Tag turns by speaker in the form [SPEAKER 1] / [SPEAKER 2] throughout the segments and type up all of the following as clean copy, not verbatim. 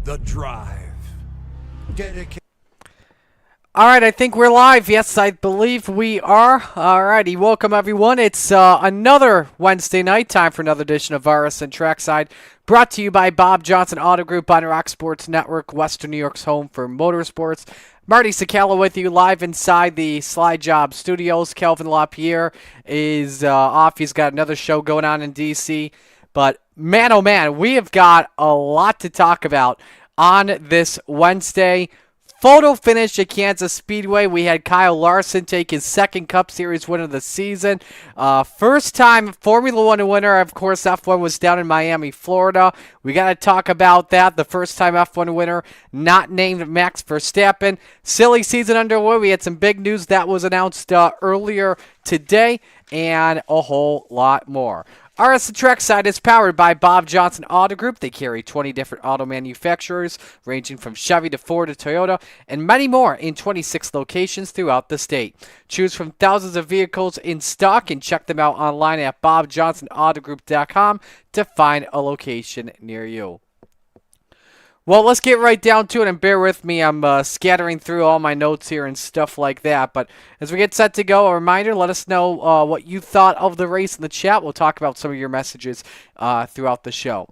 [SPEAKER 1] The Drive. Dedicated.
[SPEAKER 2] All right, I think we're live. Yes, I believe we are. All righty, welcome everyone. It's another Wednesday night, time for another edition of RSN Trackside, brought to you by Bob Johnson Auto Group on Rock Sports Network, Western New York's home for motorsports. Marty Sakala with you live inside the Slide Job Studios. Kelvin LaPierre is off. He's got another show going on in D.C., but man, oh man, we have got a lot to talk about on this Wednesday. Photo finish at Kansas Speedway. We had Kyle Larson take his second Cup Series win of the season. First time Formula One winner. Of course, F1 was down in Miami, Florida. We got to talk about that. The first time F1 winner not named Max Verstappen. Silly season underway. We had some big news that was announced earlier today and a whole lot more. RSN Trackside is powered by Bob Johnson Auto Group. They carry 20 different auto manufacturers, ranging from Chevy to Ford to Toyota, and many more in 26 locations throughout the state. Choose from thousands of vehicles in stock and check them out online at bobjohnsonautogroup.com to find a location near you. Well, let's get right down to it, and bear with me. I'm scattering through all my notes here and stuff like that. But as we get set to go, a reminder, let us know what you thought of the race in the chat. We'll talk about some of your messages throughout the show.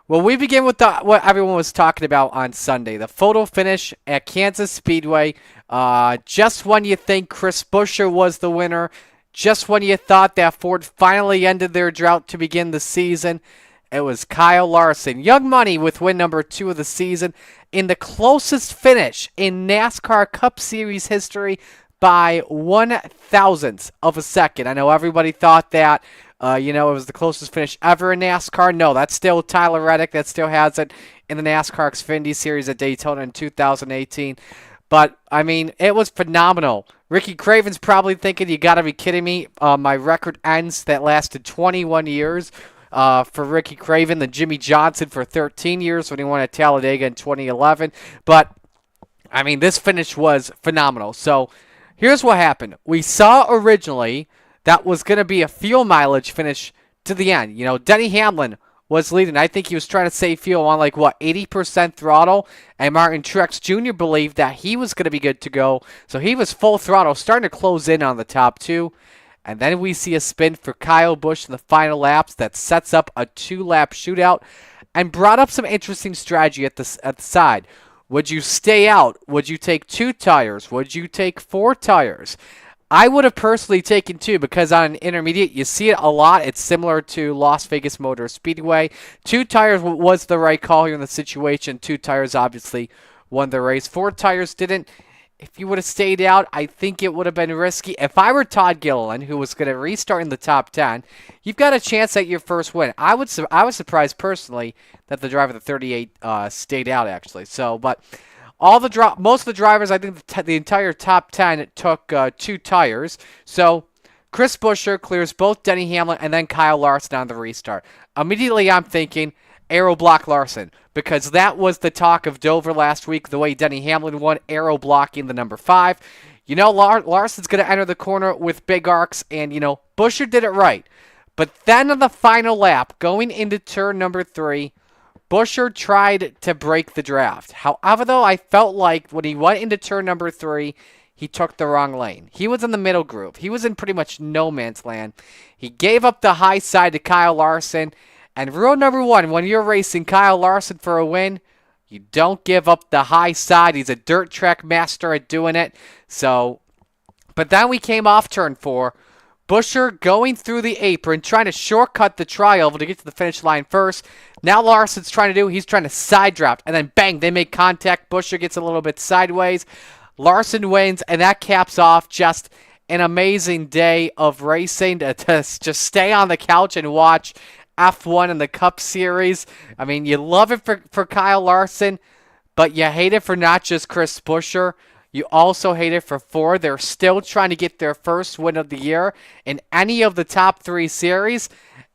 [SPEAKER 2] Well, we begin with what everyone was talking about on Sunday, the photo finish at Kansas Speedway. Just when you think Chris Buescher was the winner, just when you thought that Ford finally ended their drought to begin the season, it was Kyle Larson, Young Money, with win number 2 of the season in the closest finish in NASCAR Cup Series history by 1/1000th of a second. I know everybody thought that, it was the closest finish ever in NASCAR. No, that's still Tyler Reddick. That still has it in the NASCAR Xfinity Series at Daytona in 2018. But, I mean, it was phenomenal. Ricky Craven's probably thinking, you got to be kidding me. My record ends that lasted 21 years. For Ricky Craven, than Jimmy Johnson for 13 years when he won at Talladega in 2011. But, I mean, this finish was phenomenal. So, here's what happened. We saw originally that was going to be a fuel mileage finish to the end. You know, Denny Hamlin was leading. I think he was trying to save fuel on 80% throttle. And Martin Truex Jr. believed that he was going to be good to go. So, he was full throttle, starting to close in on the top two. And then we see a spin for Kyle Busch in the final laps that sets up a 2-lap shootout and brought up some interesting strategy at the side. Would you stay out? Would you take 2 tires? Would you take 4 tires? I would have personally taken 2 because on an intermediate, you see it a lot. It's similar to Las Vegas Motor Speedway. 2 tires was the right call here in the situation. 2 tires obviously won the race. 4 tires didn't. If you would have stayed out, I think it would have been risky. If I were Todd Gilliland, who was going to restart in the top 10, you've got a chance at your first win. I was surprised personally that the driver of the 38 stayed out actually. So, but most of the drivers, I think the entire top 10 took 2 tires. So, Chris Buescher clears both Denny Hamlin and then Kyle Larson on the restart. Immediately, I'm thinking Aero Block Larson, because that was the talk of Dover last week, the way Denny Hamlin won, aero blocking the number 5. You know, Larson's going to enter the corner with big arcs, and, Buescher did it right. But then on the final lap, going into turn number 3, Buescher tried to break the draft. However, though, I felt like when he went into turn number 3, he took the wrong lane. He was in the middle groove. He was in pretty much no man's land. He gave up the high side to Kyle Larson. And rule number 1, when you're racing Kyle Larson for a win, you don't give up the high side. He's a dirt track master at doing it. So, but then we came off turn 4. Buescher going through the apron, trying to shortcut the trioval to get to the finish line first. Now Larson's he's trying to side draft. And then bang, they make contact. Buescher gets a little bit sideways. Larson wins, and that caps off just an amazing day of racing to just stay on the couch and watch F1 in the Cup Series. I mean, you love it for Kyle Larson, but you hate it for not just Chris Buescher. You also hate it for Ford. They're still trying to get their first win of the year in any of the top 3 series.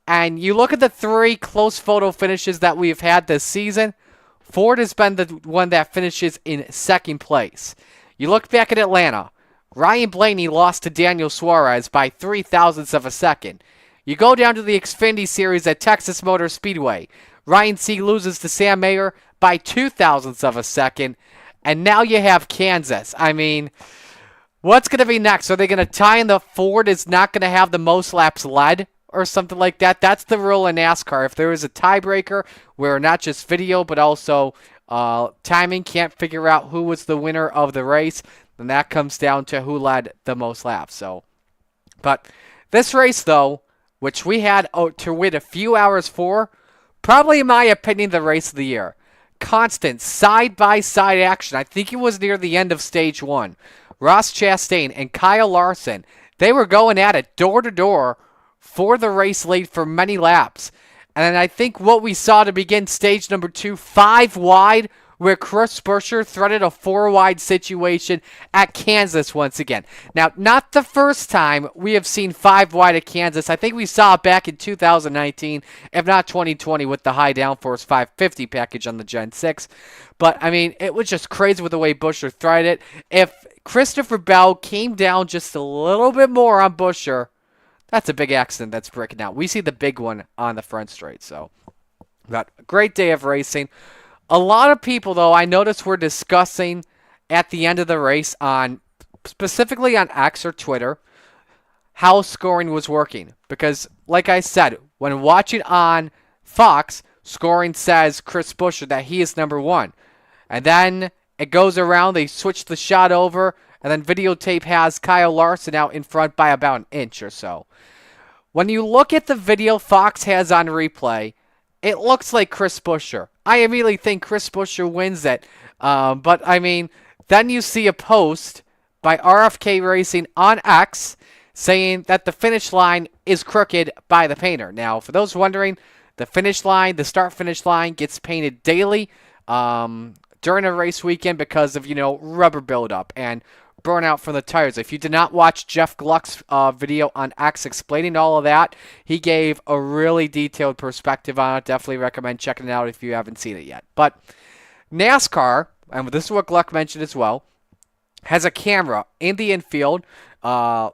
[SPEAKER 2] And you look at the 3 close photo finishes that we've had this season, Ford has been the one that finishes in second place. You look back at Atlanta, Ryan Blaney lost to Daniel Suarez by 0.003 of a second. You go down to the Xfinity Series at Texas Motor Speedway. Ryan Sieg loses to Sam Mayer by 0.02 of a second. And now you have Kansas. I mean, what's going to be next? Are they going to tie in the Ford is not going to have the most laps led or something like that? That's the rule in NASCAR. If there is a tiebreaker where not just video but also timing can't figure out who was the winner of the race, then that comes down to who led the most laps. But this race, though, which we had to wait a few hours for, probably in my opinion, the race of the year. Constant side-by-side action. I think it was near the end of stage one. Ross Chastain and Kyle Larson, they were going at it door-to-door for the race lead for many laps. And I think what we saw to begin stage number 2, 5 wide, where Chris Buescher threaded a 4-wide situation at Kansas once again. Now, not the first time we have seen 5 wide at Kansas. I think we saw it back in 2019, if not 2020, with the high downforce 550 package on the Gen 6. But, I mean, it was just crazy with the way Buescher threaded it. If Christopher Bell came down just a little bit more on Buescher, that's a big accident that's breaking out. We see the big one on the front straight. So, but a great day of racing. A lot of people, though, I noticed were discussing at the end of the race specifically on X or Twitter, how scoring was working. Because, like I said, when watching on Fox, scoring says Chris Buescher that he is number 1. And then it goes around, they switch the shot over, and then videotape has Kyle Larson out in front by about an inch or so. When you look at the video Fox has on replay, it looks like Chris Buescher. I immediately think Chris Buescher wins it. But, I mean, then you see a post by RFK Racing on X saying that the finish line is crooked by the painter. Now, for those wondering, the finish line, the start-finish line gets painted daily during a race weekend because of, rubber buildup and burnout from the tires. If you did not watch Jeff Gluck's video on X explaining all of that, he gave a really detailed perspective on it. Definitely recommend checking it out if you haven't seen it yet. But NASCAR, and this is what Gluck mentioned as well, has a camera in the infield, a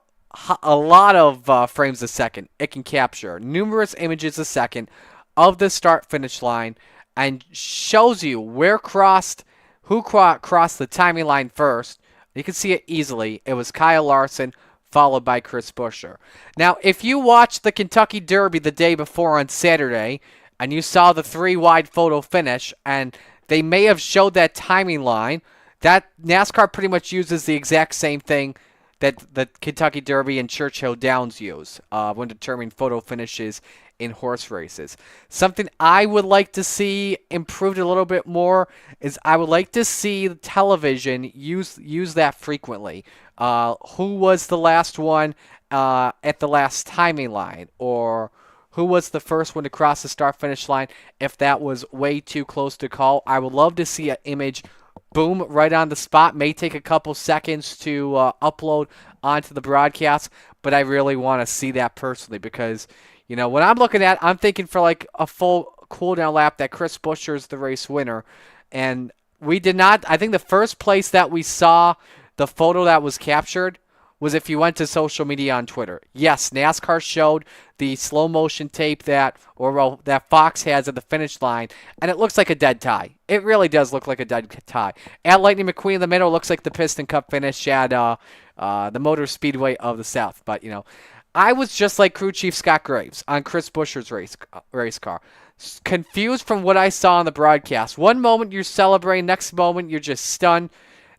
[SPEAKER 2] lot of frames a second. It can capture numerous images a second of the start-finish line and shows you who crossed the timing line first. You can see it easily. It was Kyle Larson, followed by Chris Buescher. Now, if you watched the Kentucky Derby the day before on Saturday, and you saw the 3-wide photo finish, and they may have showed that timing line, that NASCAR pretty much uses the exact same thing that the Kentucky Derby and Churchill Downs use when determining photo finishes in horse races. Something I would like to see improved a little bit more is I would like to see the television use that frequently. Who was the last one at the last timing line, or who was the first one to cross the start-finish line if that was way too close to call. I would love to see an image boom right on the spot. May take a couple seconds to upload onto the broadcast, but I really want to see that personally because what I'm looking at, I'm thinking for like a full cooldown lap that Chris Buescher is the race winner. And we did not, I think the first place that we saw the photo that was captured was if you went to social media on Twitter. Yes, NASCAR showed the slow motion tape that Fox has at the finish line, and it looks like a dead tie. It really does look like a dead tie. At Lightning McQueen in the middle, looks like the Piston Cup finish at the Motor Speedway of the South. But, I was just like crew chief Scott Graves on Chris Buescher's race car. Confused from what I saw on the broadcast. One moment you're celebrating, next moment you're just stunned.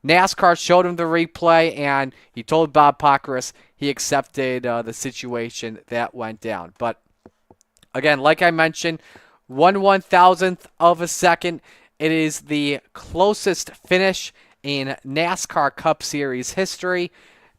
[SPEAKER 2] NASCAR showed him the replay, and he told Bob Pockrass he accepted the situation that went down. But, again, like I mentioned, 1/1000th of a second. It is the closest finish in NASCAR Cup Series history,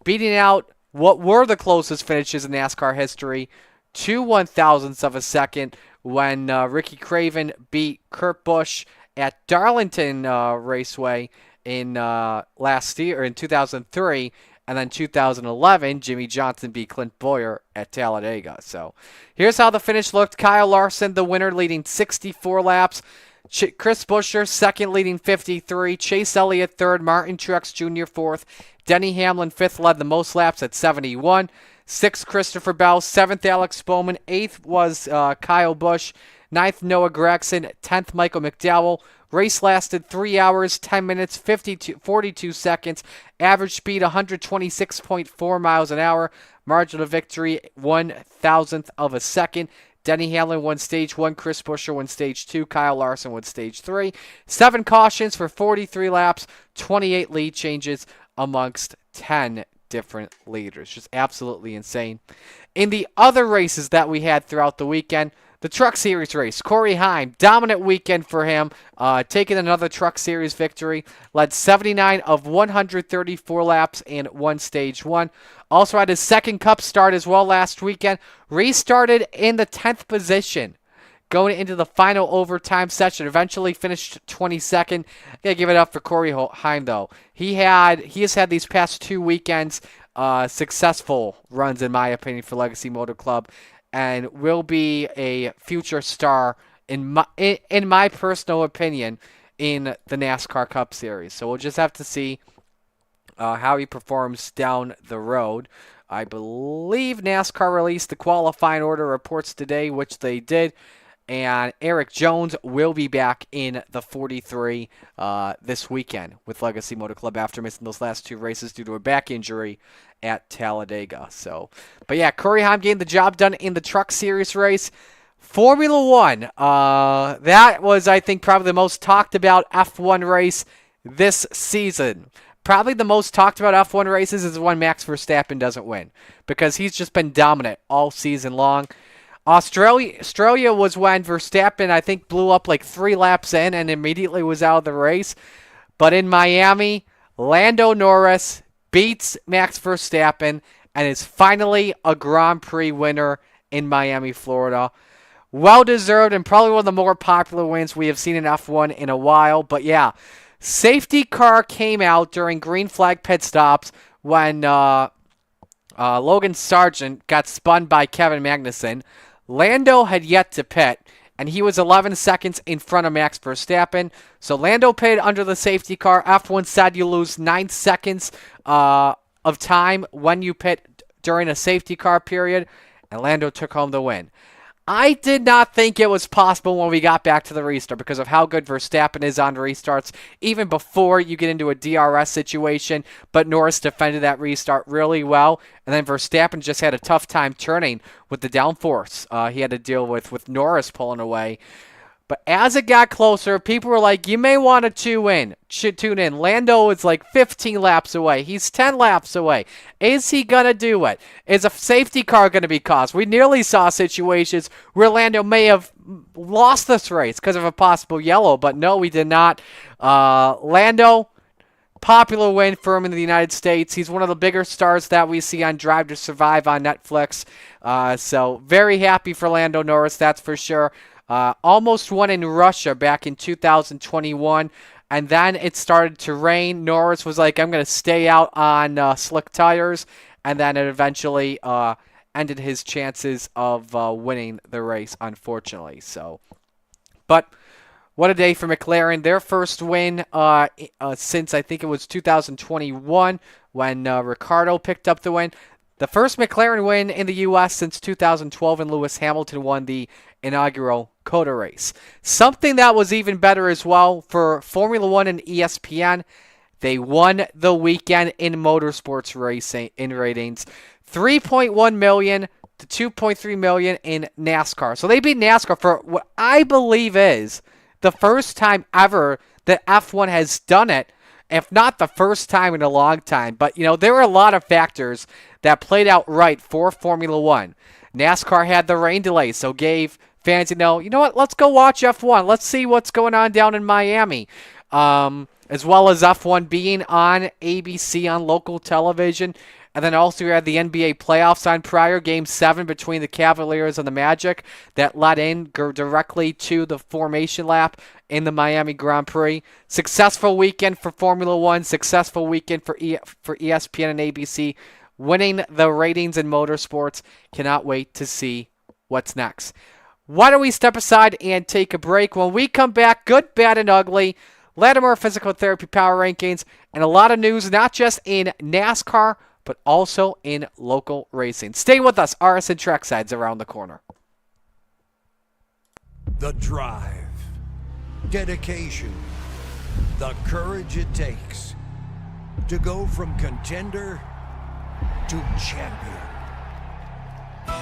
[SPEAKER 2] beating out what were the closest finishes in NASCAR history, 2/1000ths of a second when Ricky Craven beat Kurt Busch at Darlington Raceway in last year, or in 2003, and then 2011, Jimmy Johnson beat Clint Bowyer at Talladega. So here's how the finish looked. Kyle Larson, the winner, leading 64 laps. Chris Buescher, second, leading 53. Chase Elliott, third. Martin Truex Jr., fourth. Denny Hamlin, fifth, led the most laps at 71. Sixth, Christopher Bell. Seventh, Alex Bowman. Eighth was Kyle Busch. 9th, Noah Gregson. 10th, Michael McDowell. Race lasted 3 hours, 10 minutes, 42 seconds. Average speed 126.4 miles an hour. Margin of victory 1/1000th of a second. Denny Hamlin won stage 1. Chris Buescher won stage 2. Kyle Larson won stage 3. 7 cautions for 43 laps. 28 lead changes amongst 10 different leaders. Just absolutely insane. In the other races that we had throughout the weekend, the Truck Series race, Corey Heim, dominant weekend for him, taking another Truck Series victory, led 79 of 134 laps and won stage 1. Also had his second Cup start as well last weekend, restarted in the 10th position, going into the final overtime session, eventually finished 22nd. Gotta give it up for Corey Heim, though. He has had these past 2 weekends successful runs, in my opinion, for Legacy Motor Club, and will be a future star, in my personal opinion, in the NASCAR Cup Series. So we'll just have to see how he performs down the road. I believe NASCAR released the qualifying order reports today, which they did. And Eric Jones will be back in the 43 this weekend with Legacy Motor Club after missing those last 2 races due to a back injury at Talladega. But yeah, Corey Heim getting the job done in the Truck Series race. Formula One, that was, I think, probably the most talked about F1 race this season. Probably the most talked about F1 races is when Max Verstappen doesn't win, because he's just been dominant all season long. Australia was when Verstappen, I think, blew up like 3 laps in and immediately was out of the race. But in Miami, Lando Norris beats Max Verstappen and is finally a Grand Prix winner in Miami, Florida. Well-deserved and probably one of the more popular wins we have seen in F1 in a while. But yeah, safety car came out during green flag pit stops when Logan Sargent got spun by Kevin Magnussen. Lando had yet to pit, and he was 11 seconds in front of Max Verstappen. So Lando pitted under the safety car. F1 said you lose 9 seconds of time when you pit during a safety car period, and Lando took home the win. I did not think it was possible when we got back to the restart because of how good Verstappen is on restarts, even before you get into a DRS situation. But Norris defended that restart really well, and then Verstappen just had a tough time turning with the downforce he had to deal with Norris pulling away. But as it got closer, people were like, you may want to tune in. Lando is like 15 laps away. He's 10 laps away. Is he going to do it? Is a safety car going to be caused? We nearly saw situations where Lando may have lost this race because of a possible yellow, but no, we did not. Lando, popular win for him in the United States. He's one of the bigger stars that we see on Drive to Survive on Netflix. So very happy for Lando Norris, that's for sure. Almost won in Russia back in 2021, and then it started to rain. Norris was like, I'm going to stay out on slick tires, and then it eventually ended his chances of winning the race, unfortunately. But what a day for McLaren. Their first win since I think it was 2021 when Ricciardo picked up the win. The first McLaren win in the U.S. since 2012, and Lewis Hamilton won the inaugural COTA race. Something that was even better as well for Formula One and ESPN, they won the weekend in motorsports racing in ratings, 3.1 million to 2.3 million in NASCAR. So they beat NASCAR for what I believe is the first time ever that F1 has done it, if not the first time in a long time. But, you know, there were a lot of factors that played out right for Formula One. NASCAR had the rain delay, so gave fans, you know what, let's go watch F1. Let's see what's going on down in Miami. As well as F1 being on ABC on local television. And then also we had the NBA playoffs on prior, Game 7 between the Cavaliers and the Magic that led in directly to the formation lap in the Miami Grand Prix. Successful weekend for Formula One, successful weekend for ESPN and ABC, winning the ratings in motorsports. Cannot wait to see what's next. Why don't we step aside and take a break? When we come back, good, bad, and ugly, Latimer Physical Therapy Power Rankings, and a lot of news, not just in NASCAR, but also in local racing. Stay with us. RSN Trackside's around the corner.
[SPEAKER 1] The drive, dedication, the courage it takes to go from contender to champion.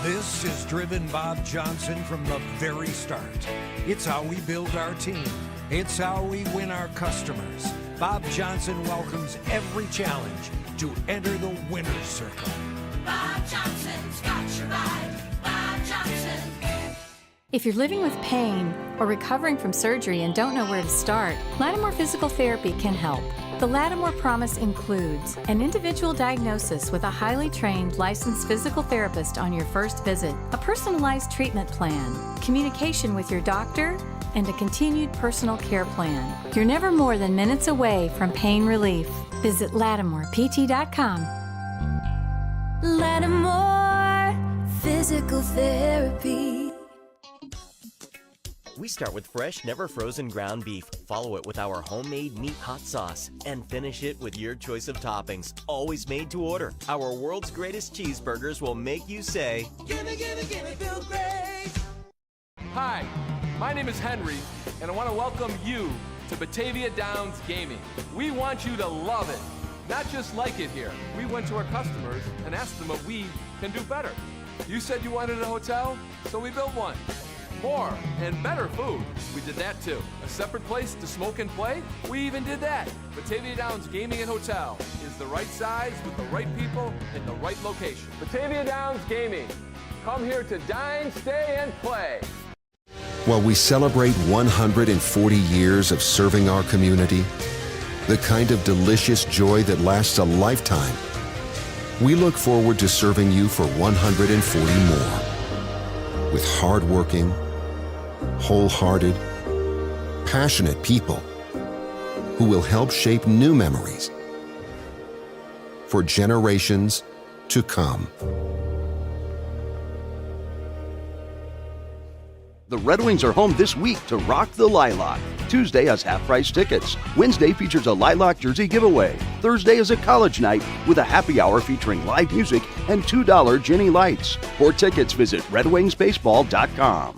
[SPEAKER 1] This is Driven Bob Johnson from the very start. It's how we build our team. It's how we win our customers. Bob Johnson welcomes every challenge to enter the winner's circle.
[SPEAKER 3] Bob Johnson's got your ride. Bob Johnson.
[SPEAKER 4] If you're living with pain or recovering from surgery and don't know where to start, Lattimore Physical Therapy can help. The Lattimore Promise includes an individual diagnosis with a highly trained licensed physical therapist on your first visit, a personalized treatment plan, communication with your doctor, and a continued personal care plan. You're never more than minutes away from pain relief. Visit LattimorePT.com.
[SPEAKER 3] Lattimore Physical Therapy.
[SPEAKER 5] We start with fresh, never frozen ground beef, follow it with our homemade meat hot sauce, and finish it with your choice of toppings, always made to order. Our world's greatest cheeseburgers will make you say,
[SPEAKER 3] Gimme, gimme, gimme, Bill Grace.
[SPEAKER 6] Hi, my name is Henry, and I want to welcome you to Batavia Downs Gaming. We want you to love it, not just like it here. We went to our customers and asked them what we can do better. You said you wanted a hotel, so we built one. More and better food. We did that too. A separate place to smoke and play? We even did that. Batavia Downs Gaming and Hotel is the right size with the right people in the right location. Batavia Downs Gaming. Come here to dine, stay, and play.
[SPEAKER 7] While we celebrate 140 years of serving our community, the kind of delicious joy that lasts a lifetime, we look forward to serving you for 140 more. With hardworking, wholehearted, passionate people who will help shape new memories for generations to come.
[SPEAKER 8] The Red Wings are home this week to Rock the Lilac. Tuesday has half-price tickets. Wednesday features a Lilac jersey giveaway. Thursday is a college night with a happy hour featuring live music and $2 Jenny Lights. For tickets, visit redwingsbaseball.com.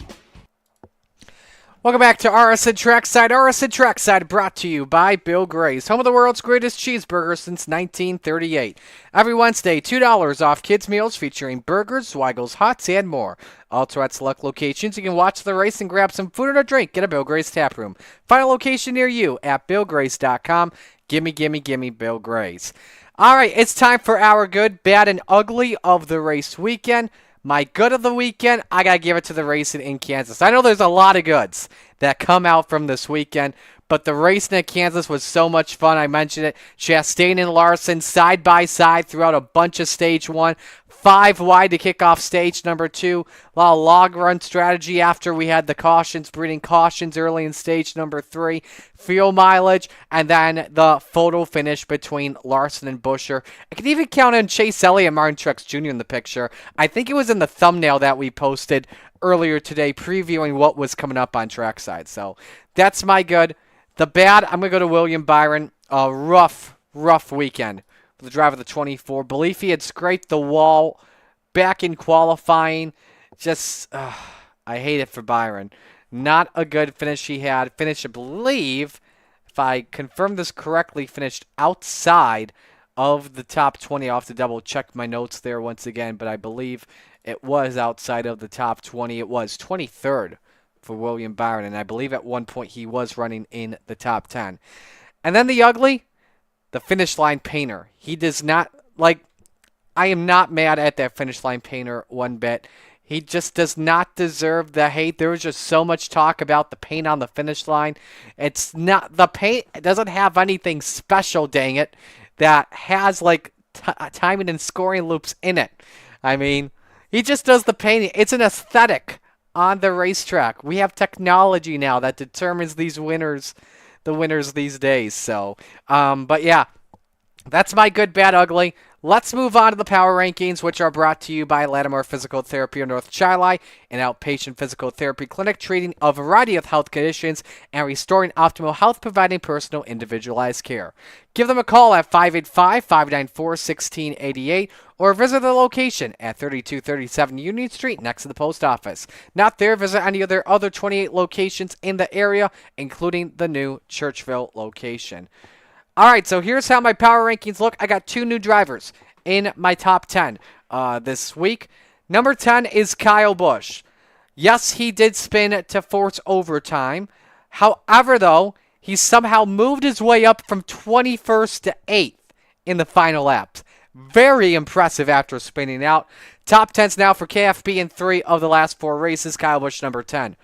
[SPEAKER 2] Welcome back to RSN Trackside. RSN Trackside brought to you by Bill Gray's, home of the world's greatest cheeseburger since 1938. Every Wednesday, $2 off kids' meals featuring burgers, Weigel's Huts, and more. Also at select locations, you can watch the race and grab some food or a drink at a Bill Gray's tap room. Find a location near you at BillGrace.com. Gimme, gimme, gimme Bill Gray's. All right, it's time for our good, bad, and ugly of the race weekend. My good of the weekend, I got to give it to the racing in Kansas. I know there's a lot of goods that come out from this weekend, but the racing in Kansas was so much fun. I mentioned it. Chastain and Larson side by side throughout a bunch of stage one. 5 wide to kick off stage number 2. A lot of log run strategy after we had the cautions, breeding cautions early in stage number 3. Fuel mileage, and then the photo finish between Larson and Buscher. I could even count in Chase Elliott and Martin Truex Jr. in the picture. I think it was in the thumbnail that we posted earlier today previewing what was coming up on Trackside. So that's my good. The bad, I'm going to go to William Byron. A rough weekend. The driver of the 24. Believe he had scraped the wall back in qualifying. Just, I hate it for Byron. Not a good finish he had. Finished, I believe, if I confirm this correctly, finished outside of the top 20. I'll have to double check my notes there once again, but I believe it was outside of the top 20. It was 23rd for William Byron, and I believe at one point he was running in the top 10. And then the ugly, the finish line painter. He does not, I am not mad at that finish line painter one bit. He just does not deserve the hate. There was just so much talk about the paint on the finish line. It's not, the paint doesn't have anything special, dang it, that has timing and scoring loops in it. I mean, he just does the painting. It's an aesthetic on the racetrack. We have technology now that determines these winners, the winners these days. So, but yeah, that's my good, bad, ugly. Let's move on to the power rankings, which are brought to you by Lattimore Physical Therapy of North Chili, an outpatient physical therapy clinic treating a variety of health conditions and restoring optimal health, providing personal, individualized care. Give them a call at 585-594-1688 or visit the location at 3237 Union Street next to the post office. Not there, visit any of their other 28 locations in the area, including the new Churchville location. All right, so here's how my power rankings look. I got 2 new drivers in my top 10 this week. Number 10 is Kyle Busch. Yes, he did spin to force overtime. However, though, he somehow moved his way up from 21st to 8th in the final laps. Very impressive after spinning out. Top 10s now for KFB in 3 of the last 4 races. Kyle Busch, number 10.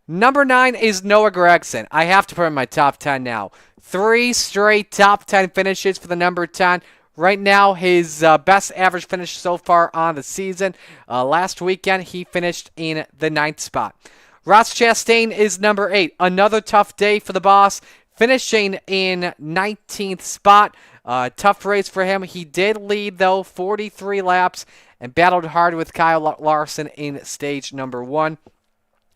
[SPEAKER 2] Number 9 is Noah Gragson. I have to put him in my top 10 now. 3 straight top 10 finishes for the number 10. Right now, his best average finish so far on the season. Last weekend, he finished in the 9th spot. Ross Chastain is number 8. Another tough day for the boss, finishing in 19th spot. Tough race for him. He did lead, though, 43 laps and battled hard with Kyle Larson in stage number 1.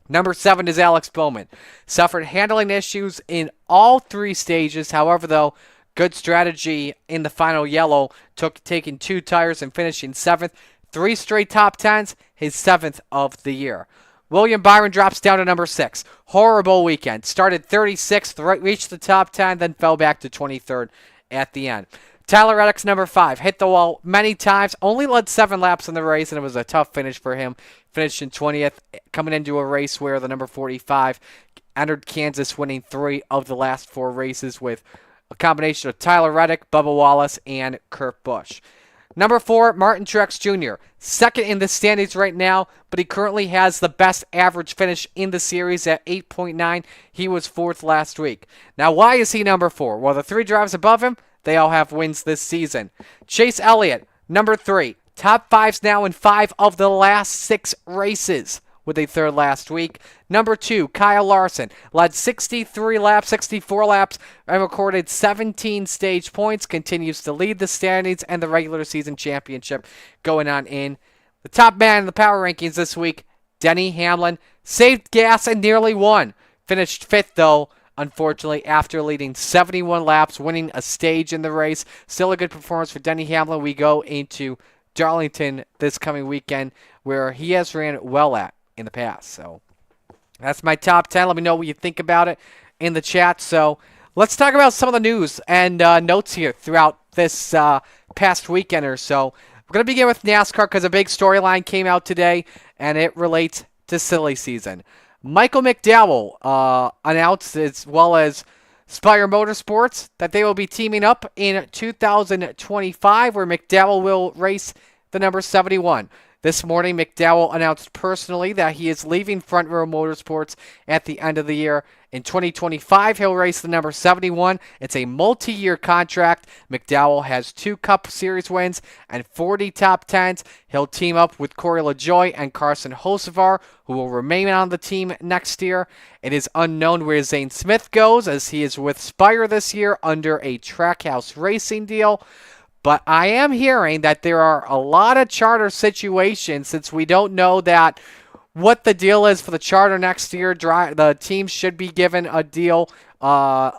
[SPEAKER 2] Number 7 is Alex Bowman. Suffered handling issues in all 3 stages. However, though, good strategy in the final yellow, taking 2 tires and finishing 7th. 3 straight top 10s, his 7th of the year. William Byron drops down to number 6. Horrible weekend. Started 36th, reached the top 10, then fell back to 23rd at the end. Tyler Reddick's number 5. Hit the wall many times. Only led 7 laps in the race, and it was a tough finish for him. Finished in 20th, coming into a race where the number 45 entered Kansas, winning 3 of the last 4 races with a combination of Tyler Reddick, Bubba Wallace, and Kurt Busch. Number 4, Martin Truex Jr. Second in the standings right now, but he currently has the best average finish in the series at 8.9. He was 4th last week. Now, why is he number 4? Well, the 3 drivers above him, they all have wins this season. Chase Elliott, number 3. Top 5s now in 5 of the last 6 races, with a 3rd last week. Number 2, Kyle Larson, led 64 laps, and recorded 17 stage points, continues to lead the standings and the regular season championship going on in. The top man in the power rankings this week, Denny Hamlin, saved gas and nearly won. Finished 5th, though, unfortunately, after leading 71 laps, winning a stage in the race. Still a good performance for Denny Hamlin. We go into Darlington this coming weekend, where he has ran well at in the past. So that's my top 10. Let me know what you think about it in the chat. So let's talk about some of the news and notes here throughout this past weekend or so. We're going to begin with NASCAR because a big storyline came out today, and it relates to silly season. Michael McDowell announced, as well as Spire Motorsports, that they will be teaming up in 2025, where McDowell will race the number 71. This morning, McDowell announced personally that he is leaving Front Row Motorsports at the end of the year. In 2025, he'll race the number 71. It's a multi-year contract. McDowell has 2 Cup Series wins and 40 top 10s. He'll team up with Corey LaJoie and Carson Hocevar, who will remain on the team next year. It is unknown where Zane Smith goes, as he is with Spire this year under a Trackhouse Racing deal. But I am hearing that there are a lot of charter situations, since we don't know that what the deal is for the charter next year. The team should be given a deal by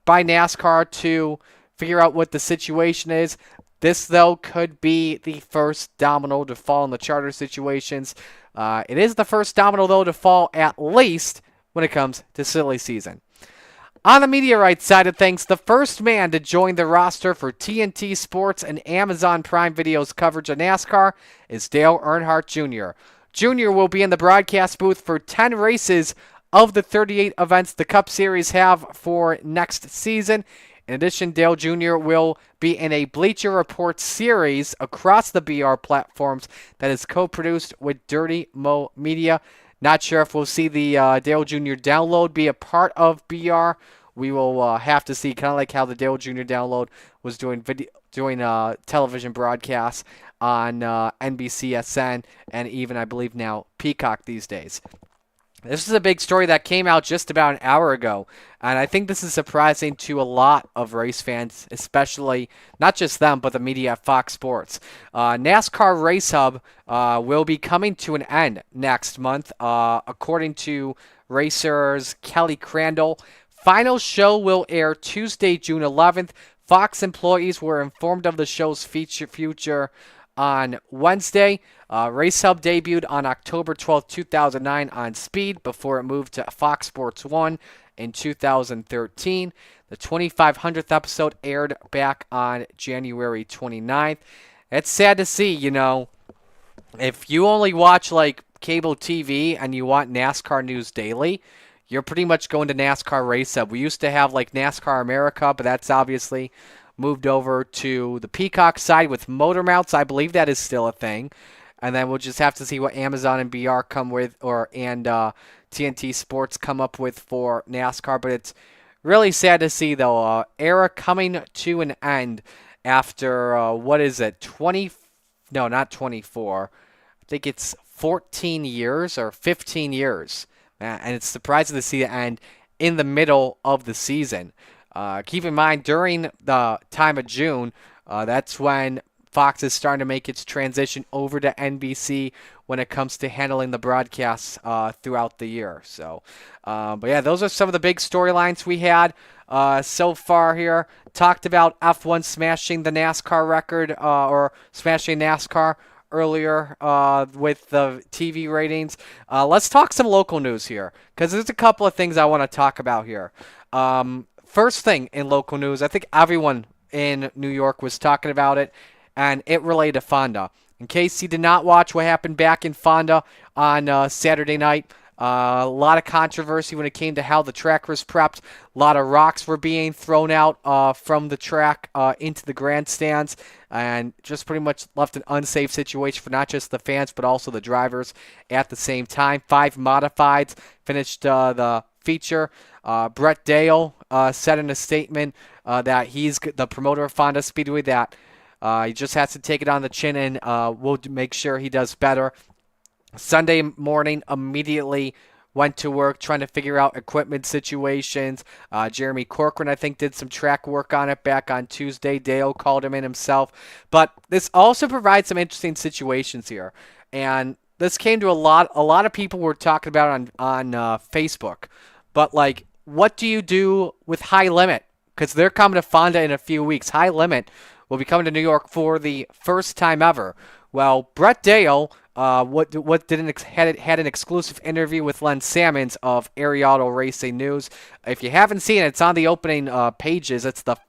[SPEAKER 2] NASCAR to figure out what the situation is. This, though, could be the first domino to fall in the charter situations. It is the first domino, though, to fall at least when it comes to silly season. On the media rights side of things, the first man to join the roster for TNT Sports and Amazon Prime Video's coverage of NASCAR is Dale Earnhardt Jr. Jr. will be in the broadcast booth for 10 races of the 38 events the Cup Series have for next season. In addition, Dale Jr. will be in a Bleacher Report series across the BR platforms that is co-produced with Dirty Mo Media. Not sure if we'll see the Dale Jr. download be a part of BR. We will have to see, kind of like how the Dale Jr. download was doing television broadcasts on NBCSN and even, I believe, now Peacock these days. This is a big story that came out just about an hour ago, and I think this is surprising to a lot of race fans, especially not just them, but the media at Fox Sports. NASCAR Race Hub will be coming to an end next month, according to racers Kelly Crandall. Final show will air Tuesday, June 11th. Fox employees were informed of the show's future on Wednesday. Race Hub debuted on October 12, 2009 on Speed before it moved to Fox Sports 1 in 2013. The 2500th episode aired back on January 29th. It's sad to see, if you only watch like cable TV and you want NASCAR news daily, you're pretty much going to NASCAR Race Hub. We used to have like NASCAR America, but that's obviously moved over to the Peacock side with Motor Mounts. I believe that is still a thing. And then we'll just have to see what Amazon and BR come with, and TNT Sports come up with for NASCAR. But it's really sad to see, though, era coming to an end after, 24. I think it's 14 years or 15 years. And it's surprising to see it end in the middle of the season. Keep in mind, during the time of June, that's when Fox is starting to make its transition over to NBC when it comes to handling the broadcasts throughout the year. So, but yeah, those are some of the big storylines we had so far here. Talked about F1 smashing the NASCAR record, or smashing NASCAR earlier with the TV ratings. Let's talk some local news here, because there's a couple of things I want to talk about here. First thing in local news, I think everyone in New York was talking about it, and it related to Fonda. In case you did not watch what happened back in Fonda on Saturday night, a lot of controversy when it came to how the track was prepped. A lot of rocks were being thrown out from the track into the grandstands, and just pretty much left an unsafe situation for not just the fans but also the drivers at the same time. 5 modifieds finished the feature. Brett Dale said in a statement that he's the promoter of Fonda Speedway, that he just has to take it on the chin, and we'll make sure he does better. Sunday morning, immediately went to work trying to figure out equipment situations. Jeremy Corcoran, I think, did some track work on it back on Tuesday. Dale called him in himself. But this also provides some interesting situations here. And this came to a lot of people were talking about it on Facebook. But, like, what do you do with High Limit? Because they're coming to Fonda in a few weeks. High Limit will be coming to New York for the first time ever. Well, Brett Dale had an exclusive interview with Len Sammons of Ariato Racing News. If you haven't seen it, it's on the opening pages. It's not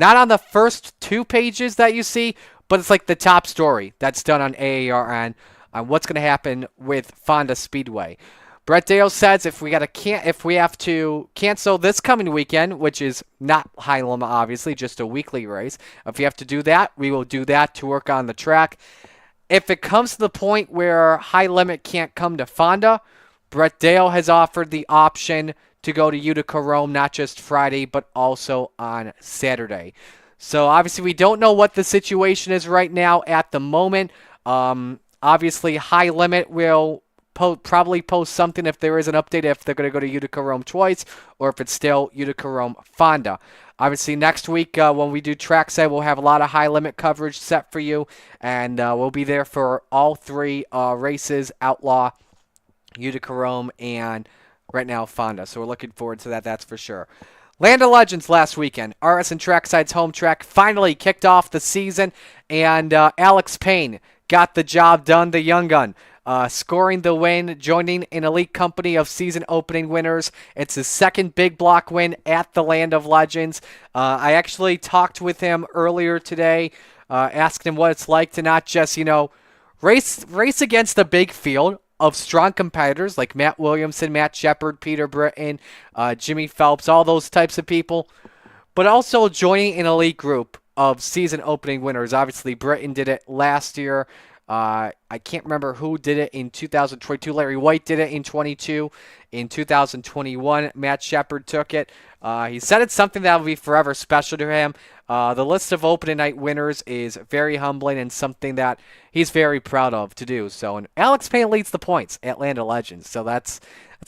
[SPEAKER 2] on the first 2 pages that you see, but it's like the top story that's done on AARN on what's going to happen with Fonda Speedway. Brett Dale says if we have to cancel this coming weekend, which is not High Limit, obviously, just a weekly race, if we have to do that, we will do that to work on the track. If it comes to the point where High Limit can't come to Fonda, Brett Dale has offered the option to go to Utica Rome, not just Friday, but also on Saturday. So obviously we don't know what the situation is right now at the moment. Obviously High Limit will probably post something if there is an update, if they're going to go to Utica Rome twice, or if it's still Utica Rome Fonda. Obviously, next week when we do Trackside, we'll have a lot of High Limit coverage set for you, and we'll be there for all 3 races, Outlaw, Utica Rome, and right now Fonda. So we're looking forward to that, that's for sure. Land of Legends last weekend. RSN Trackside's home track finally kicked off the season, and Alex Payne got the job done, the young gun. Scoring the win, joining an elite company of season opening winners. It's his second big block win at the Land of Legends. I actually talked with him earlier today, asking him what it's like to not just, race against a big field of strong competitors like Matt Williamson, Matt Shepard, Peter Britton, Jimmy Phelps, all those types of people, but also joining an elite group of season opening winners. Obviously, Britton did it last year. I can't remember who did it in 2022. Larry White did it in 22. In 2021, Matt Shepard took it. He said it's something that will be forever special to him. The list of opening night winners is very humbling and something that he's very proud of to do. So, and Alex Payne leads the points at Land of Legends. So that's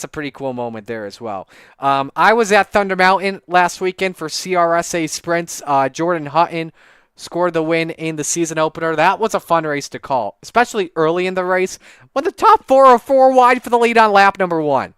[SPEAKER 2] a pretty cool moment there as well. I was at Thunder Mountain last weekend for CRSA Sprints. Jordan Hutton scored the win in the season opener. That was a fun race to call, especially early in the race when the top four are 4 wide for the lead on lap number 1.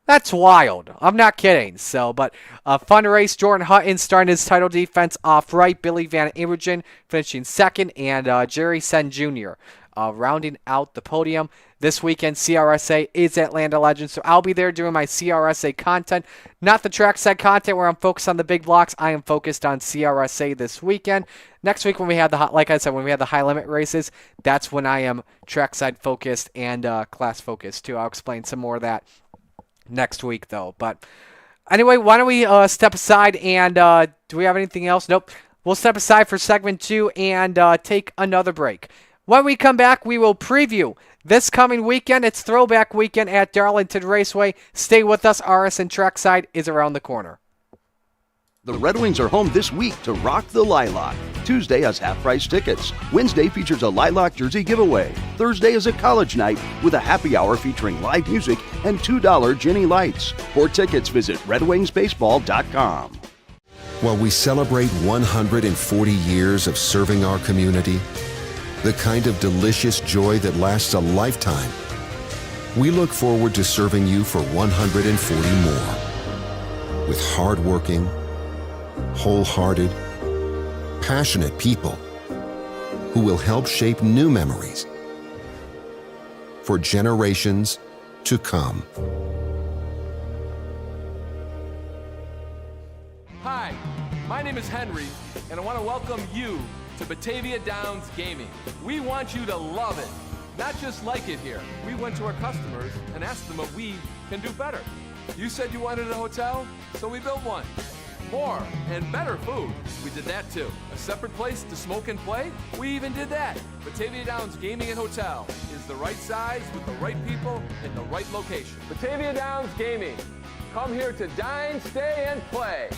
[SPEAKER 2] That's wild. I'm not kidding. So, but a fun race. Jordan Hutton starting his title defense off right. Billy Van Imogen finishing second, and Jerry Sen Jr. Rounding out the podium. This weekend, CRSA is at Land of Legends, so I'll be there doing my CRSA content, not the trackside content where I'm focused on the big blocks. I am focused on CRSA this weekend. Next week, when we have like I said, when we have the high limit races, that's when I am trackside focused and class focused too. I'll explain some more of that next week, though. But anyway, why don't we step aside and do we have anything else? Nope. We'll step aside for segment 2 and take another break. When we come back, we will preview this coming weekend. It's Throwback Weekend at Darlington Raceway. Stay with us. RSN Trackside is around the corner.
[SPEAKER 8] The Red Wings are home this week to rock the Lilac. Tuesday has half-price tickets. Wednesday features a Lilac jersey giveaway. Thursday is a college night with a happy hour featuring live music and $2 Jenny Lights. For tickets, visit redwingsbaseball.com.
[SPEAKER 7] While we celebrate 140 years of serving our community, the kind of delicious joy that lasts a lifetime, we look forward to serving you for 140 more. With hardworking, wholehearted, passionate people who will help shape new memories for generations to come.
[SPEAKER 6] Hi, my name is Henry, and I want to welcome you to Batavia Downs Gaming. We want you to love it, not just like it here. We went to our customers and asked them what we can do better. You said you wanted a hotel, so we built one. More and better food, we did that too. A separate place to smoke and play, we even did that. Batavia Downs Gaming and Hotel is the right size with the right people in the right location. Batavia Downs Gaming. Come here to dine, stay, and play.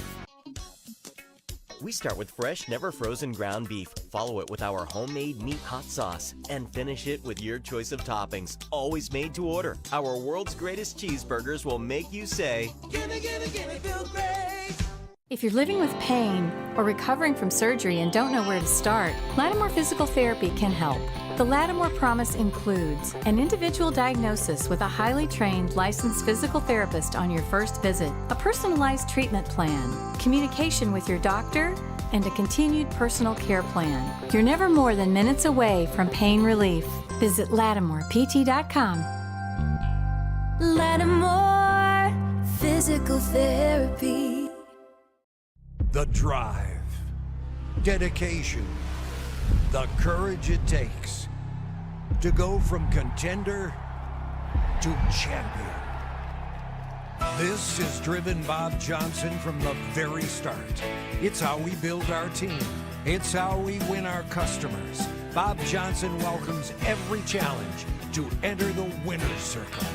[SPEAKER 5] We start with fresh, never frozen ground beef, follow it with our homemade meat hot sauce, and finish it with your choice of toppings, always made to order. Our world's greatest cheeseburgers will make you say,
[SPEAKER 3] Gimme, gimme, gimme, feel great.
[SPEAKER 4] If you're living with pain or recovering from surgery and don't know where to start, Lattimore Physical Therapy can help. The Lattimore Promise includes an individual diagnosis with a highly trained licensed physical therapist on your first visit, a personalized treatment plan, communication with your doctor, and a continued personal care plan. You're never more than minutes away from pain relief. Visit LattimorePT.com.
[SPEAKER 3] Lattimore Physical Therapy.
[SPEAKER 1] The drive, dedication, the courage it takes to go from contender to champion. This is driven Bob Johnson from the very start. It's how we build our team. It's how we win our customers. Bob Johnson welcomes every challenge to enter the winner's circle.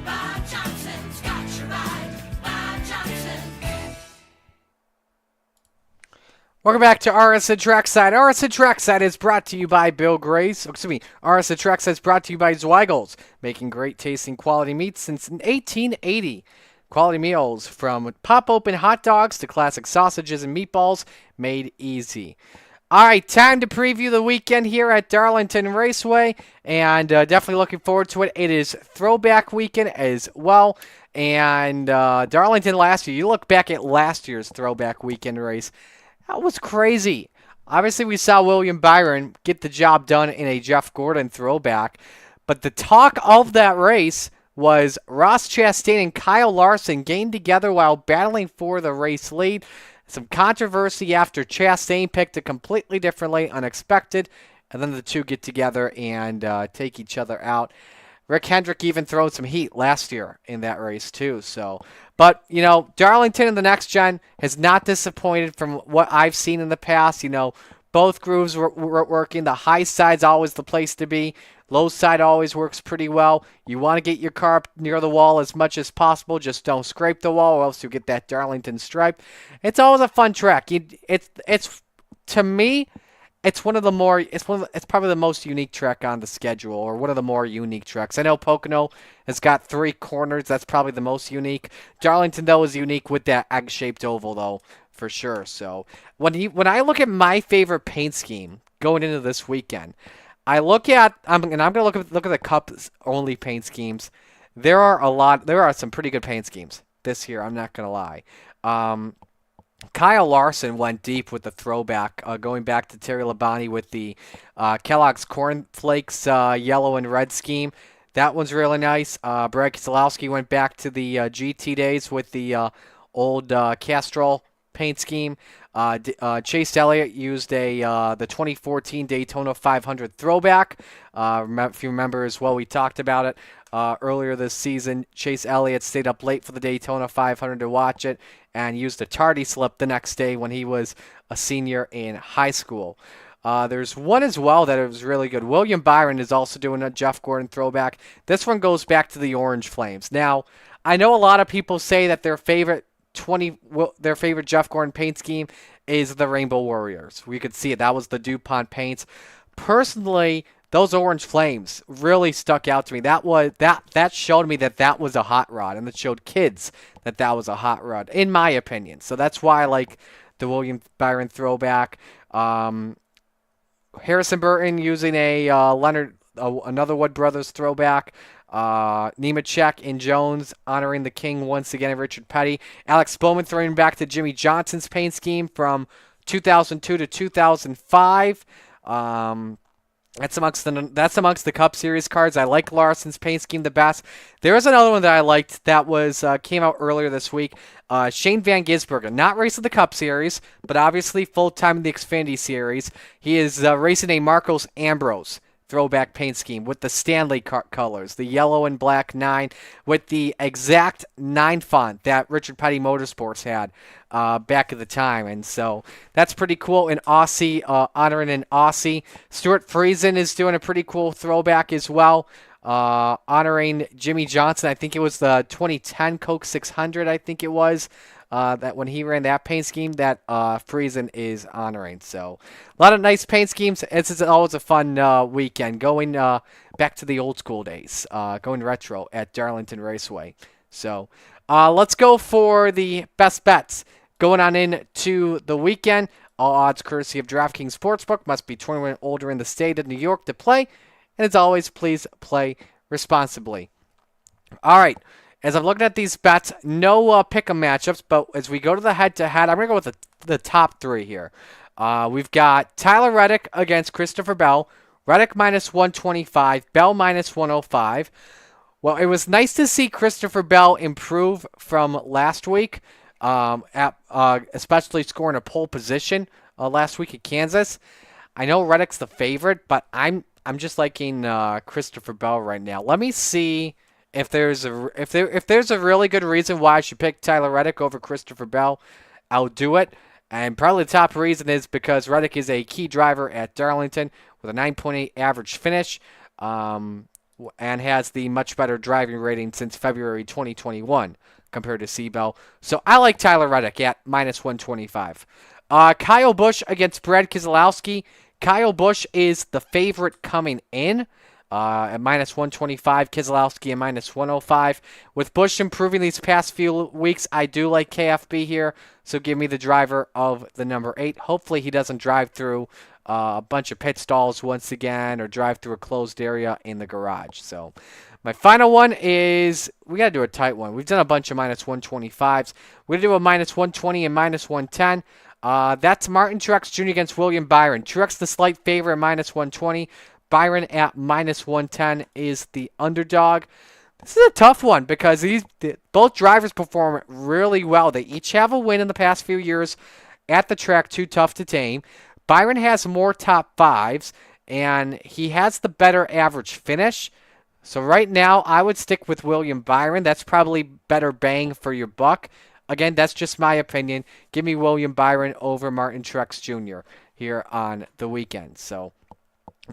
[SPEAKER 3] Bob Johnson's got you right. Bob Johnson.
[SPEAKER 2] Welcome back to RSN Trackside. RSN Trackside is brought to you by Bill Gray's. RSN Trackside is brought to you by Zweigel's, making great tasting quality meats since 1880. Quality meals from pop-open hot dogs to classic sausages and meatballs made easy. All right, time to preview the weekend here at Darlington Raceway, and definitely looking forward to it. It is Throwback Weekend as well, and Darlington last year, you look back at last year's Throwback Weekend race, that was crazy. Obviously, we saw William Byron get the job done in a Jeff Gordon throwback, but the talk of that race was Ross Chastain and Kyle Larson getting together while battling for the race lead. Some controversy after Chastain picked it completely differently, unexpected, and then the two get together and take each other out. Rick Hendrick even thrown some heat last year in that race too. So, but you know, Darlington in the next gen has not disappointed from what I've seen in the past. You know, Both grooves were working. The high side's always the place to be. Low side always works pretty well. You want to get your car up near the wall as much as possible. Just don't scrape the wall, or else you get that Darlington stripe. It's always a fun track. It's to me, it's it's probably the most unique track on the schedule, or one of the more unique tracks. I know Pocono has got 3 corners. That's probably the most unique. Darlington, though, is unique with that egg-shaped oval, though, for sure. So when I look at my favorite paint scheme going into this weekend, I'm going to look at the Cups only paint schemes. There are some pretty good paint schemes this year. I'm not going to lie. Kyle Larson went deep with the throwback, going back to Terry Labonte with the Kellogg's Corn Flakes yellow and red scheme. That one's really nice. Brad Keselowski went back to the GT days with the old Castrol paint scheme. Chase Elliott used the 2014 Daytona 500 throwback. If you remember as well, we talked about it earlier this season. Chase Elliott stayed up late for the Daytona 500 to watch it and used a tardy slip the next day when he was a senior in high school. There's one as well that was really good. William Byron is also doing a Jeff Gordon throwback. This one goes back to the Orange Flames. Now, I know a lot of people say that their favorite Jeff Gordon paint scheme is the Rainbow Warriors. We could see it. That was the DuPont paints. Personally, those Orange Flames really stuck out to me. That showed me that was a hot rod, and it showed kids that was a hot rod, in my opinion. So that's why I like the William Byron throwback. Harrison Burton using another Wood Brothers throwback. Nemechek and Jones honoring the King once again, Richard Petty. Alex Bowman throwing back to Jimmy Johnson's paint scheme from 2002 to 2005. That's amongst the Cup Series cards. I like Larson's paint scheme the best. There was another one that I liked that came out earlier this week. Shane Van Gisbergen, not racing the Cup Series, but obviously full-time in the Xfinity Series. He is racing a Marcos Ambrose throwback paint scheme with the Stanley colors, the yellow and black 9 with the exact 9 font that Richard Petty Motorsports had back at the time. And so that's pretty cool. An Aussie, honoring an Aussie. Stuart Friesen is doing a pretty cool throwback as well, honoring Jimmy Johnson. I think it was the 2010 Coke 600, I think it was. That when he ran that paint scheme that Friesen is honoring. So a lot of nice paint schemes. It's always a fun weekend going back to the old school days, going retro at Darlington Raceway. So let's go for the best bets going on into the weekend. All odds courtesy of DraftKings Sportsbook. Must be 21 and older in the state of New York to play. And as always, please play responsibly. All right. As I'm looking at these bets, no pick-em matchups, but as we go to the head-to-head, I'm going to go with the top 3 here. We've got Tyler Reddick against Christopher Bell. Reddick minus 125, Bell minus 105. Well, it was nice to see Christopher Bell improve from last week, especially scoring a pole position last week at Kansas. I know Reddick's the favorite, but I'm just liking Christopher Bell right now. Let me see if there's a really good reason why I should pick Tyler Reddick over Christopher Bell. I'll do it. And probably the top reason is because Reddick is a key driver at Darlington with a 9.8 average finish, and has the much better driving rating since February 2021 compared to Seabell. So I like Tyler Reddick at minus 125. Kyle Busch against Brad Keselowski. Kyle Busch is the favorite coming in at minus 125. Keselowski at minus 105. With Busch improving these past few weeks, I do like KFB here. So give me the driver of the number 8. Hopefully he doesn't drive through a bunch of pit stalls once again or drive through a closed area in the garage. So my final one is, we got to do a tight one. We've done a bunch of minus 125s. We're going to do a minus 120 and minus 110. That's Martin Truex Jr. against William Byron. Truex the slight favorite at minus 120. Byron at minus 110 is the underdog. This is a tough one because both drivers perform really well. They each have a win in the past few years at the track, too tough to tame. Byron has more top 5s, and he has the better average finish. So right now, I would stick with William Byron. That's probably better bang for your buck. Again, that's just my opinion. Give me William Byron over Martin Truex Jr. here on the weekend. So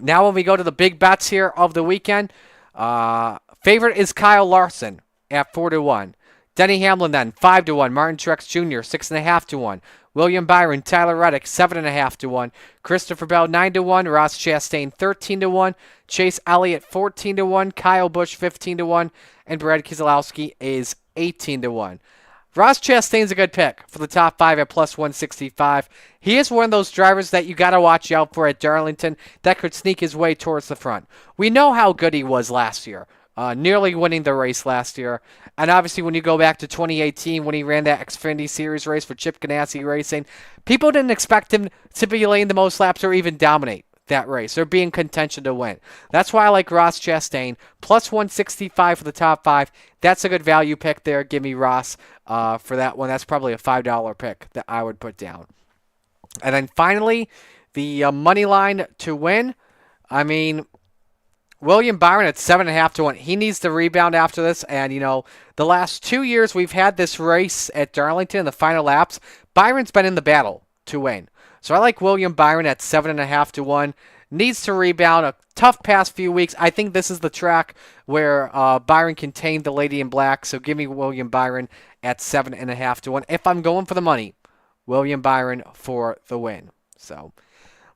[SPEAKER 2] now when we go to the big bets here of the weekend, favorite is Kyle Larson at 4-1. Denny Hamlin then 5-1. Martin Truex Jr. 6.5-1. William Byron, Tyler Reddick 7.5-1. Christopher Bell 9-1. Ross Chastain 13-1. Chase Elliott 14-1. Kyle Busch 15-1. And Brad Keselowski is 18-1. Ross Chastain's a good pick for the top 5 at plus 165. He is one of those drivers that you got to watch out for at Darlington that could sneak his way towards the front. We know how good he was last year, nearly winning the race last year. And obviously when you go back to 2018 when he ran that Xfinity Series race for Chip Ganassi Racing, people didn't expect him to be laying the most laps or even dominate that race or be in contention to win. That's why I like Ross Chastain. Plus 165 for the top 5. That's a good value pick there. Give me Ross for that one. That's probably a $5 pick that I would put down. And then finally, the money line to win. I mean, William Byron at 7.5-1. He needs to rebound after this. And, you know, the last 2 years we've had this race at Darlington in the final laps, Byron's been in the battle to win. So I like William Byron at 7.5-1. Needs to rebound. A tough past few weeks. I think this is the track where Byron contained the Lady in Black. So give me William Byron at 7.5-1. If I'm going for the money, William Byron for the win. So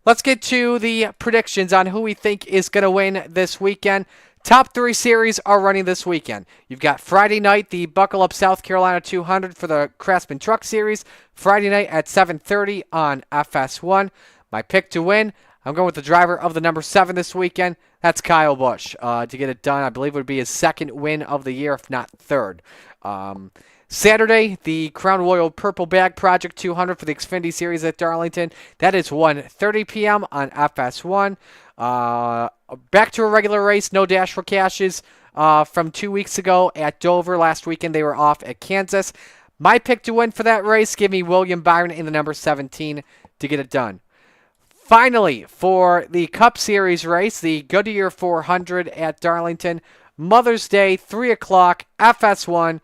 [SPEAKER 2] let's get to the predictions on who we think is going to win this weekend. Top 3 series are running this weekend. You've got Friday night, the Buckle Up South Carolina 200 for the Craftsman Truck Series. Friday night at 7:30 on FS1. My pick to win, I'm going with the driver of the number 7 this weekend. That's Kyle Busch to get it done. I believe it would be his 2nd win of the year, if not 3rd. Saturday, the Crown Royal Purple Bag Project 200 for the Xfinity Series at Darlington. That is 1:30 p.m. on FS1. Back to a regular race, no Dash for Cashes from 2 weeks ago at Dover. Last weekend they were off at Kansas. My pick to win for that race, give me William Byron in the number 17 to get it done. Finally, for the Cup Series race, the Goodyear 400 at Darlington, Mother's Day, 3 o'clock, FS1.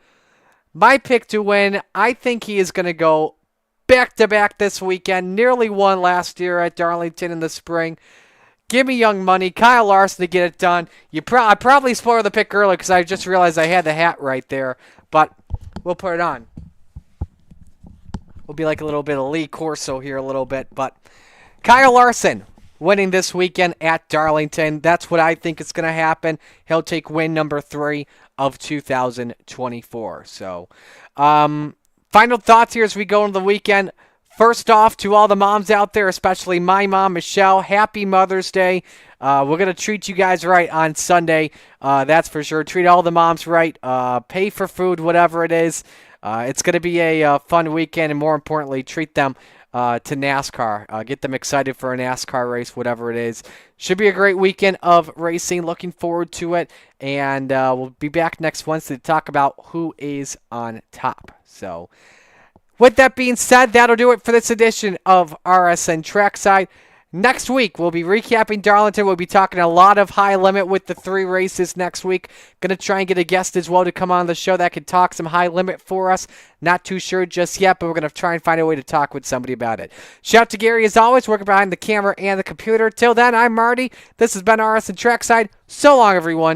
[SPEAKER 2] My pick to win, I think he is going to go back-to-back this weekend. Nearly won last year at Darlington in the spring. Give me young money. Kyle Larson to get it done. I probably spoiled the pick earlier because I just realized I had the hat right there. But we'll put it on. We'll be like a little bit of Lee Corso here a little bit. But Kyle Larson winning this weekend at Darlington. That's what I think is going to happen. He'll take win number 3 of 2024. So, final thoughts here as we go into the weekend. First off, to all the moms out there, especially my mom, Michelle, happy Mother's Day. We're going to treat you guys right on Sunday. That's for sure. Treat all the moms right. Pay for food, whatever it is. It's going to be a fun weekend, and more importantly, treat them to NASCAR. Get them excited for a NASCAR race, whatever it is. Should be a great weekend of racing. Looking forward to it. And we'll be back next Wednesday to talk about who is on top. So, with that being said, that'll do it for this edition of RSN Trackside. Next week, we'll be recapping Darlington. We'll be talking a lot of high limit with the 3 races next week. Going to try and get a guest as well to come on the show that could talk some high limit for us. Not too sure just yet, but we're going to try and find a way to talk with somebody about it. Shout out to Gary, as always, working behind the camera and the computer. Till then, I'm Marty. This has been RSN Trackside. So long, everyone.